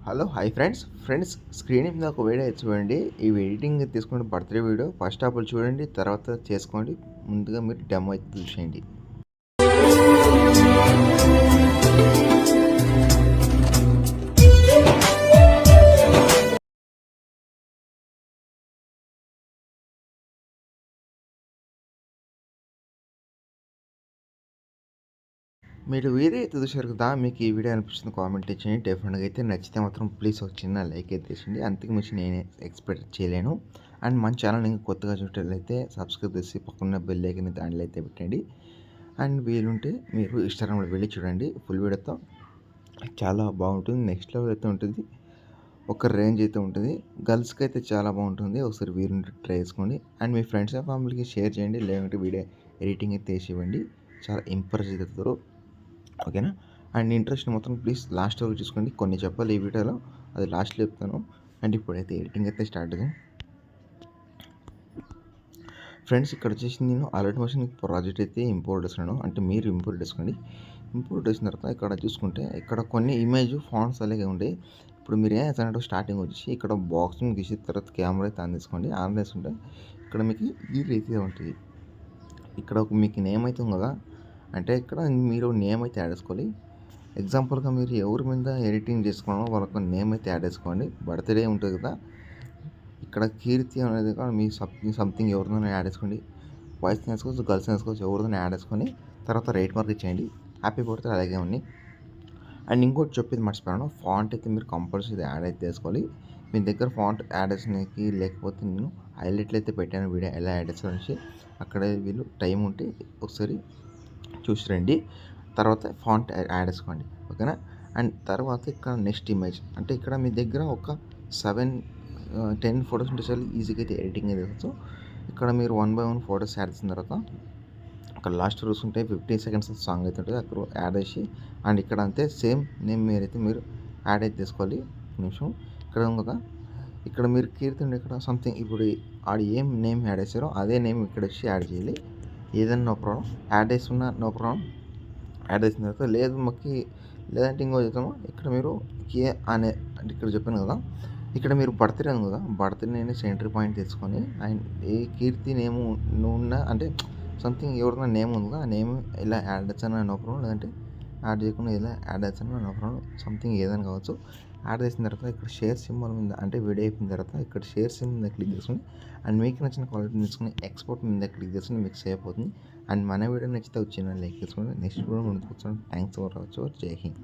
Hello hi friends screen మీద ఒక video చూడండి. ఈ ఎడిటింగ్ తీసుకుని బర్త్డే వీడియో ఫస్ట్ హాఫ్ చూడండి, తర్వాత చేసుకోండి. ముందుగా మీరు డెమో అయితే చూసేయండి. మీరు వీడియో అయితే చూసారు కదా, మీకు ఈ వీడియో అనిపిస్తుంది కామెంట్ చేయండి. డెఫినెట్గా అయితే నచ్చితే మాత్రం ప్లీజ్ ఒక చిన్న లైక్ అయితే చేయండి. అంతకు మించి నేను ఎక్స్పెక్ట్ చేయలేను. అండ్ మన ఛానల్ ఇంకా కొత్తగా చూసినట్లయితే సబ్స్క్రైబ్ చేసి పక్కన బెల్ ఐకాన్ దాంట్లో అయితే పెట్టండి. అండ్ వీలుంటే మీరు ఇన్స్టాగ్రామ్లో వెళ్ళి చూడండి. ఫుల్ వీడియోతో చాలా బాగుంటుంది. నెక్స్ట్ లెవెల్ అయితే ఉంటుంది. ఒక రేంజ్ అయితే ఉంటుంది. గర్ల్స్కి అయితే చాలా బాగుంటుంది. ఒకసారి వీలుంటే ట్రై చేసుకోండి. అండ్ మీ ఫ్రెండ్స్ అండ్ ఫ్యామిలీకి షేర్ చేయండి. లేదంటే వీడియో ఎడిటింగ్ అయితే వేసి ఇవ్వండి. చాలా ఇంప్రెస్ అవుతారు. ఓకేనా? అండ్ ఇంట్రెస్ట్ మొత్తం ప్లీజ్ లాస్ట్ వరకు చూసుకోండి. కొన్ని చెప్పాలి ఈ వీడియోలో, అది లాస్ట్లో చెప్తాను. అండ్ ఇప్పుడైతే ఎడిటింగ్ అయితే స్టార్ట్ అవుతుంది. ఫ్రెండ్స్, ఇక్కడ వచ్చేసి నేను ఆల్రెడీ మోషన్ ప్రాజెక్ట్ అయితే ఇంపోర్ట్ చేస్తున్నాను. అంటే మీరు ఇంపోర్ట్ చేసుకోండి. ఇంపోర్ట్ చేసిన తర్వాత ఇక్కడ చూసుకుంటే ఇక్కడ కొన్ని ఇమేజ్ ఫాంట్స్ అలాగే ఉండే. ఇప్పుడు మీరు ఏం చేస్తారంటే స్టార్టింగ్ వచ్చేసి ఇక్కడ బాక్సింగ్ తీసిన తర్వాత కెమెరా అయితే ఆన్ చేసుకోండి. ఆన్ చేసుకుంటే ఇక్కడ మీకు ఈ రీతిగా ఉంటుంది. ఇక్కడ ఒక మీకు నేమ్ అయితే ఉంది కదా, అంటే ఇక్కడ మీరు నేమ్ అయితే యాడ్ చేసుకోవాలి. ఎగ్జాంపుల్గా మీరు ఎవరి మీద ఎడిటింగ్ చేసుకున్నారో వాళ్ళకు నేమ్ అయితే యాడ్ చేసుకోండి. బర్త్డే ఉంటుంది కదా, ఇక్కడ కీర్తి అనేది కూడా మీ సంథింగ్ ఎవరిదైనా యాడ్ చేసుకోండి. బాయ్స్ని వేసుకోవచ్చు, గర్ల్స్ని వేసుకోవచ్చు, ఎవరిదైనా యాడ్ చేసుకొని తర్వాత రైట్ మార్క్ ఇచ్చేయండి. హ్యాపీ బర్త్డే అలాగే ఉంది. అండ్ ఇంకోటి చెప్పేది మర్చిపోయాను, ఫాంట్ అయితే మీరు కంపల్సరీ యాడ్ అయితే చేసుకోవాలి. మీ దగ్గర ఫాంట్ యాడ్ చేసినకి లేకపోతే నేను హైలైట్లు అయితే పెట్టాను వీడియో ఎలా యాడ్ చేస్తారనేసి. అక్కడ వీళ్ళు టైం ఉంటే ఒకసారి చూసి రండి. తర్వాత ఫాంట్ యాడ్ చేసుకోండి. ఓకేనా? అండ్ తర్వాత ఇక్కడ నెక్స్ట్ ఇమేజ్ అంటే ఇక్కడ మీ దగ్గర ఒక 7-10 ఫొటోస్ ఉంటే చాలు, ఈజీగా అయితే ఎడిటింగ్ అయితే చేయవచ్చు. ఇక్కడ మీరు 1 by 1 ఫొటోస్ యాడ్ చేసిన తర్వాత అక్కడ లాస్ట్ చూసుకుంటే 15 seconds సాంగ్ అయితే ఉంటుంది, అక్కడ యాడ్ చేసి అండ్ ఇక్కడ అంతే సేమ్ నేమ్ మీరైతే మీరు యాడ్ అయితే చేసుకోవాలి. నిమిషం ఇక్కడ కదా, ఇక్కడ మీరు కీర్తి ఇక్కడ సంథింగ్ ఇప్పుడు ఆడ ఏం నేమ్ యాడ్ చేశారో అదే నేమ్ ఇక్కడ వచ్చి యాడ్ చేయాలి. ఏదైనా నో ప్రాబ్లం, యాడ్ చేస్తున్నా నో ప్రాబ్లం. యాడ్ చేసిన తర్వాత లేదు మాకు లేదంటే ఇంకో చెప్తాము. ఇక్కడ మీరు కే అనే అంటే ఇక్కడ చెప్పాను కదా, ఇక్కడ మీరు బర్త్డే ఉంది కదా, బర్త్డే సెంటర్ పాయింట్ తీసుకొని అండ్ ఏ కీర్తి నేమ్ ఉన్న అంటే సంథింగ్ ఎవరైనా నేమ్ ఉంది కదా, ఆ నేమ్ ఇలా యాడ్ చేస్తాను నో ప్రాబ్లం, లేదంటే యాడ్ చేయకుండా ఇలా యాడ్ చేస్తాను నో ప్రాబ్లం. సంథింగ్ ఏదైనా కావచ్చు. యాడ్ చేసిన తర్వాత ఇక్కడ షేర్ సింబల్ మీద అంటే వీడియో అయిపోయిన తర్వాత ఇక్కడ షేర్ సింబల్ మీద క్లిక్ చేసుకుని అండ్ మీకు నచ్చిన క్వాలిటీ తీసుకుని ఎక్స్పోర్ట్ మీద క్లిక్ చేసుకుని మీకు సేవ్ అవుతుంది. అండ్ మన వీడియో నచ్చితే వచ్చిన లైక్ చేసుకోండి. నెక్స్ట్ వీడియో ముందుకు వచ్చాను. Thanks for watch. జై హింద్.